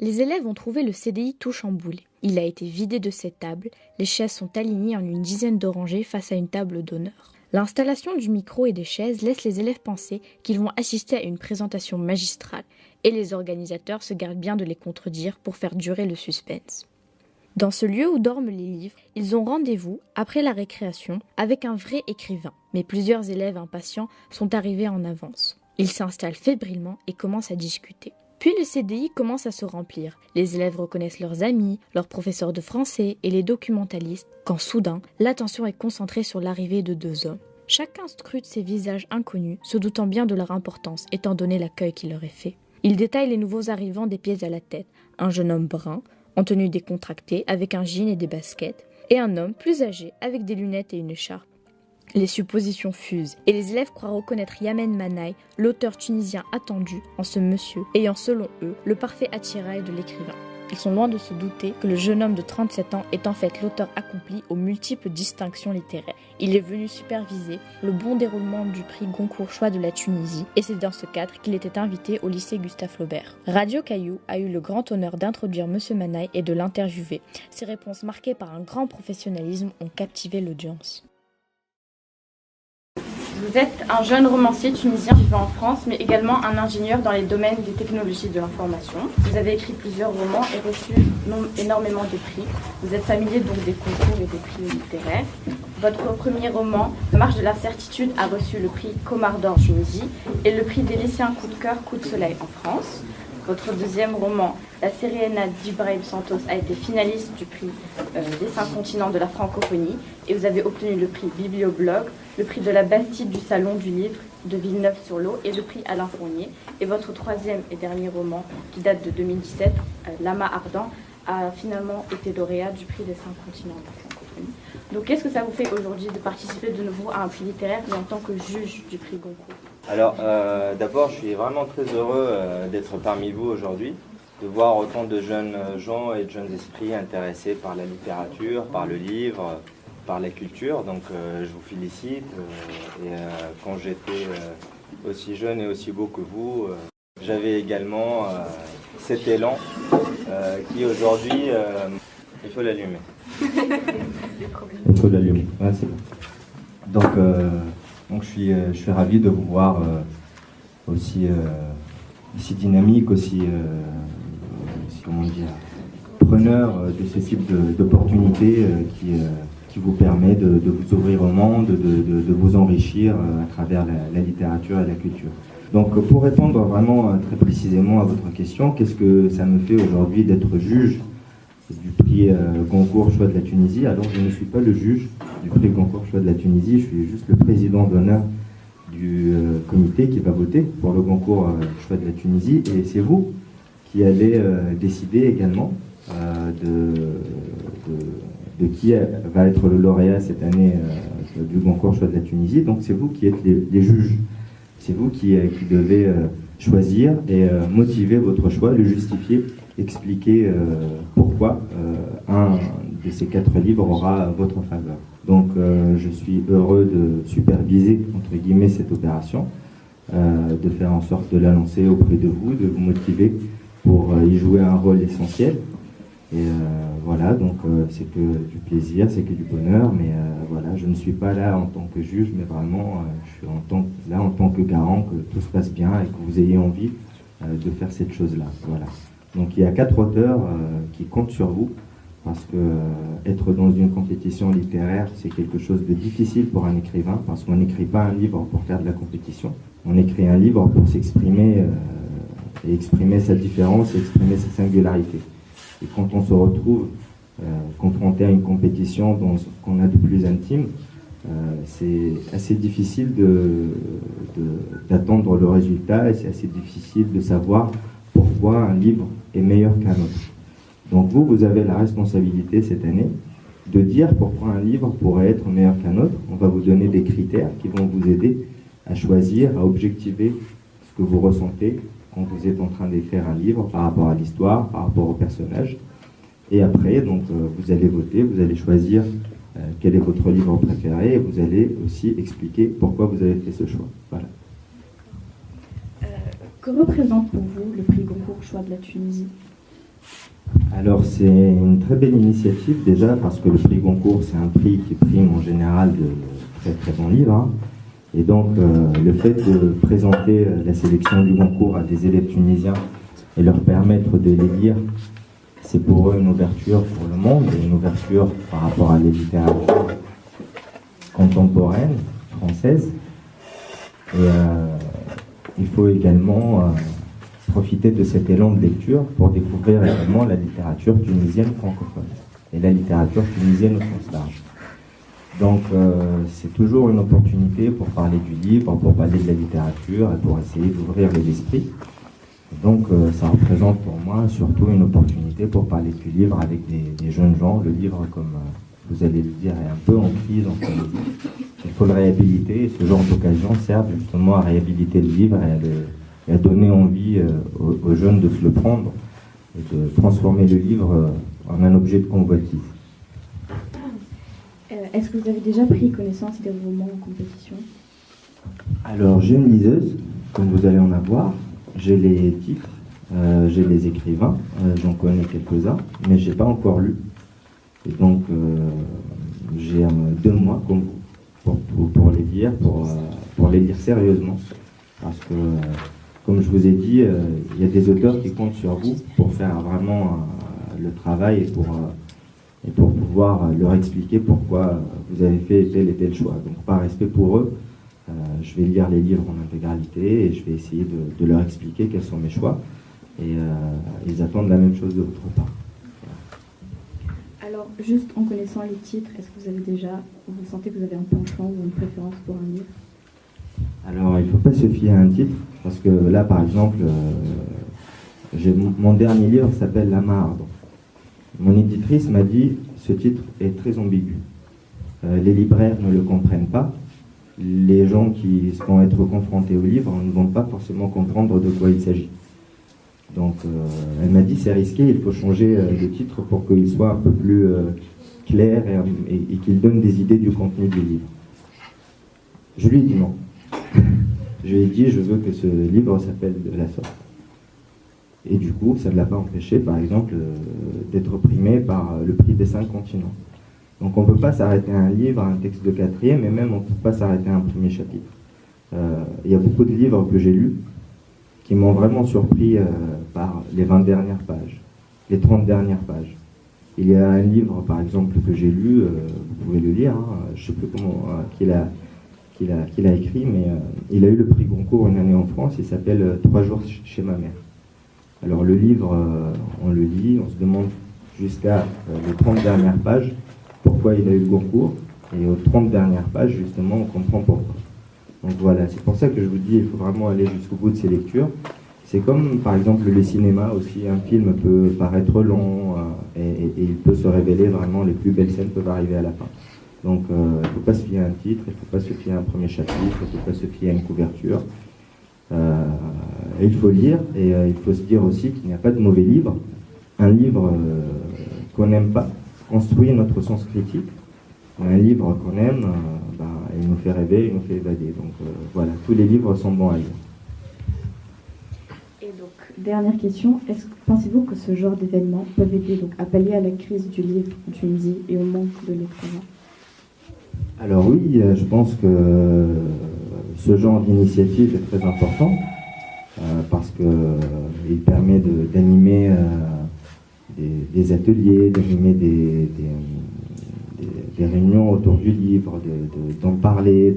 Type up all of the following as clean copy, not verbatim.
Les élèves ont trouvé le CDI tout chamboulé. Il a été vidé de ses tables, les chaises sont alignées en une dizaine de rangées face à une table d'honneur. L'installation du micro et des chaises laisse les élèves penser qu'ils vont assister à une présentation magistrale, et les organisateurs se gardent bien de les contredire pour faire durer le suspense. Dans ce lieu où dorment les livres, ils ont rendez-vous, après la récréation, avec un vrai écrivain. Mais plusieurs élèves impatients sont arrivés en avance. Ils s'installent fébrilement et commencent à discuter. Puis le CDI commence à se remplir. Les élèves reconnaissent leurs amis, leurs professeurs de français et les documentalistes, quand soudain, l'attention est concentrée sur l'arrivée de deux hommes. Chacun scrute ces visages inconnus, se doutant bien de leur importance, étant donné l'accueil qui leur est fait. Ils détaillent les nouveaux arrivants des pieds à la tête. Un jeune homme brun, en tenue décontractée, avec un jean et des baskets, et un homme plus âgé, avec des lunettes et une écharpe. Les suppositions fusent, et les élèves croient reconnaître Yamen Manaï, l'auteur tunisien attendu, en ce monsieur, ayant selon eux le parfait attirail de l'écrivain. Ils sont loin de se douter que le jeune homme de 37 ans est en fait l'auteur accompli aux multiples distinctions littéraires. Il est venu superviser le bon déroulement du prix Goncourt Choix de la Tunisie, et c'est dans ce cadre qu'il était invité au lycée Gustave Flaubert. Radio Caillou a eu le grand honneur d'introduire Monsieur Manaï et de l'interviewer. Ses réponses marquées par un grand professionnalisme ont captivé l'audience. Vous êtes un jeune romancier tunisien vivant en France, mais également un ingénieur dans les domaines des technologies de l'information. Vous avez écrit plusieurs romans et reçu énormément de prix. Vous êtes familier donc des concours et des prix littéraires. Votre premier roman, Marche de l'incertitude, a reçu le prix Comar d'Or Tunisie et le prix des lycéens Coup de cœur, Coup de soleil en France. Votre deuxième roman, La Sérénade d'Ibrahim Santos, a été finaliste du prix des 5 continents de la francophonie et vous avez obtenu le prix Biblioblog, le prix de la Bastide du Salon du Livre de Villeneuve-sur-Lot et le prix Alain Fournier. Et votre troisième et dernier roman, qui date de 2017, L'amas ardent, a finalement été lauréat du prix des 5 continents de la francophonie. Donc qu'est-ce que ça vous fait aujourd'hui de participer de nouveau à un prix littéraire, mais en tant que juge du prix Goncourt ? Alors d'abord, je suis vraiment très heureux d'être parmi vous aujourd'hui, de voir autant de jeunes gens et de jeunes esprits intéressés par la littérature, par le livre, par la culture. Donc je vous félicite. Quand j'étais aussi jeune et aussi beau que vous, j'avais également cet élan qui aujourd'hui, il faut l'allumer. Il faut l'allumer, ouais, c'est bon. Donc je suis ravi de vous voir aussi dynamique, aussi comment dire, preneur de ce type d'opportunités qui vous permet de vous ouvrir au monde, de vous enrichir à travers la littérature et la culture. Donc pour répondre vraiment très précisément à votre question, qu'est-ce que ça me fait aujourd'hui d'être juge du prix Goncourt Choix de la Tunisie? Alors je ne suis pas le juge du prix Goncourt Choix de la Tunisie, je suis juste le président d'honneur du comité qui va voter pour le Goncourt Choix de la Tunisie, et c'est vous qui allez décider également de qui va être le lauréat cette année du Goncourt Choix de la Tunisie. Donc c'est vous qui êtes les juges, c'est vous qui devez choisir et motiver votre choix, le justifier, expliquer pourquoi un de ces 4 livres aura votre faveur. Donc je suis heureux de superviser, entre guillemets, cette opération, de faire en sorte de la lancer auprès de vous, de vous motiver pour y jouer un rôle essentiel. Et voilà, donc c'est que du plaisir, c'est que du bonheur, mais voilà, je ne suis pas là en tant que juge, mais vraiment je suis là en tant que garant que tout se passe bien et que vous ayez envie de faire cette chose-là. Voilà. Donc il y a 4 auteurs qui comptent sur vous, parce que être dans une compétition littéraire, c'est quelque chose de difficile pour un écrivain, parce qu'on n'écrit pas un livre pour faire de la compétition. On écrit un livre pour s'exprimer et exprimer sa différence et exprimer sa singularité. Et quand on se retrouve confronté à une compétition qu'on a de plus intime, c'est assez difficile d'attendre le résultat, et c'est assez difficile de savoir pourquoi un livre est meilleur qu'un autre. Donc vous avez la responsabilité cette année de dire pourquoi un livre pourrait être meilleur qu'un autre. On va vous donner des critères qui vont vous aider à choisir, à objectiver ce que vous ressentez quand vous êtes en train d'écrire un livre par rapport à l'histoire, par rapport au personnage. Et après, donc, vous allez voter, vous allez choisir quel est votre livre préféré, et vous allez aussi expliquer pourquoi vous avez fait ce choix. Voilà. Que représente pour vous le prix Goncourt Choix de la Tunisie ? Alors c'est une très belle initiative déjà parce que le prix Goncourt c'est un prix qui prime en général de très très bons livres, hein. Et donc le fait de présenter la sélection du Goncourt à des élèves tunisiens et leur permettre de les lire, c'est pour eux une ouverture pour le monde et une ouverture par rapport à la littérature contemporaine française. Et il faut également profiter de cet élan de lecture pour découvrir également la littérature tunisienne francophone et la littérature tunisienne au sens large. Donc c'est toujours une opportunité pour parler du livre, pour parler de la littérature et pour essayer d'ouvrir les esprits. Donc ça représente pour moi surtout une opportunité pour parler du livre avec des jeunes gens. Le livre, comme vous allez le dire, est un peu en crise en ce moment. Il faut le réhabiliter et ce genre d'occasion sert justement à réhabiliter le livre et à donner envie aux jeunes de se le prendre et de transformer le livre en un objet de convoitise. Est-ce que vous avez déjà pris connaissance des romans en compétition? Alors j'ai une liseuse, comme vous allez en avoir. J'ai les titres, j'ai les écrivains, j'en connais quelques-uns, mais je n'ai pas encore lu. Et donc j'ai 2 mois comme vous pour les lire, pour les lire sérieusement. Parce que, comme je vous ai dit, il y a des auteurs qui comptent sur vous pour faire vraiment le travail et pour pouvoir leur expliquer pourquoi vous avez fait tel et tel choix. Donc par respect pour eux, je vais lire les livres en intégralité et je vais essayer de leur expliquer quels sont mes choix. Et ils attendent la même chose de votre part. Alors, juste en connaissant les titres, est-ce que vous sentez que vous avez un penchant ou une préférence pour un livre? Alors, il ne faut pas se fier à un titre, parce que là, par exemple, mon dernier livre s'appelle La Marde. Mon éditrice m'a dit, ce titre est très ambigu. Les libraires ne le comprennent pas. Les gens qui vont être confrontés au livre ne vont pas forcément comprendre de quoi il s'agit. Donc elle m'a dit c'est risqué, il faut changer le titre pour qu'il soit un peu plus clair et qu'il donne des idées du contenu du livre. Je lui ai dit non. Je lui ai dit je veux que ce livre s'appelle de la sorte. Et du coup ça ne l'a pas empêché par exemple d'être primé par le prix des 5 continents. Donc on ne peut pas s'arrêter à un livre, à un texte de 4e, et même on ne peut pas s'arrêter à un premier chapitre. Il y a beaucoup de livres que j'ai lus qui m'ont vraiment surpris par les 20 dernières pages, les 30 dernières pages. Il y a un livre, par exemple, que j'ai lu, vous pouvez le lire, hein, je ne sais plus comment, qu'il a écrit, mais il a eu le prix Goncourt une année en France, il s'appelle 3 jours chez ma mère. Alors le livre, on le lit, on se demande jusqu'à les 30 dernières pages pourquoi il a eu le Goncourt, et aux 30 dernières pages, justement, on comprend pourquoi. Donc voilà, c'est pour ça que je vous dis, il faut vraiment aller jusqu'au bout de ces lectures. C'est comme, par exemple, le cinéma aussi, un film peut paraître long, et il peut se révéler vraiment, les plus belles scènes peuvent arriver à la fin. Donc il ne faut pas se fier à un titre, il ne faut pas se fier à un premier chapitre, il ne faut pas se fier à une couverture. Il faut lire, et il faut se dire aussi qu'il n'y a pas de mauvais livre. Un livre qu'on n'aime pas construit notre sens critique. Un livre qu'on aime, il nous fait rêver, il nous fait évader. Donc voilà, tous les livres sont bons à lire. Et donc, dernière question, pensez-vous que ce genre d'événements peuvent aider donc, à pallier à la crise du livre en Tunisie et au manque de l'écrivain? Alors oui, je pense que ce genre d'initiative est très important parce qu'il permet d'animer des ateliers, d'animer des réunions autour du livre, d'en parler,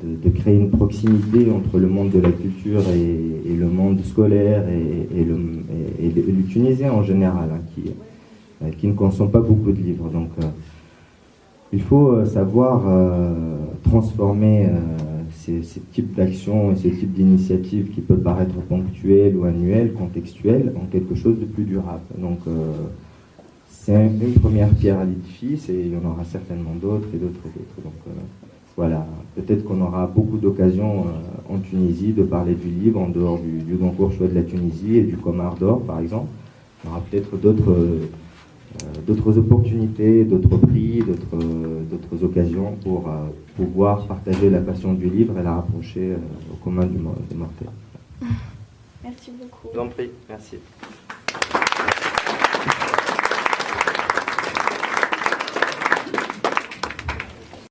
de créer une proximité entre le monde de la culture et le monde scolaire et le Tunisien en général, hein, qui ne consomme pas beaucoup de livres. Donc il faut savoir transformer ces types d'actions et ces types d'initiatives qui peuvent paraître ponctuelles ou annuelles, contextuelles, en quelque chose de plus durable. Donc c'est une première pierre à l'édifice et il y en aura certainement d'autres et d'autres et d'autres. Donc voilà, peut-être qu'on aura beaucoup d'occasions en Tunisie de parler du livre en dehors du Goncourt Choix de la Tunisie et du Comar d'Or par exemple. Il y aura peut-être d'autres opportunités, d'autres prix, d'autres occasions pour pouvoir partager la passion du livre et la rapprocher au commun des mortels. Merci beaucoup. Je vous en prie, merci.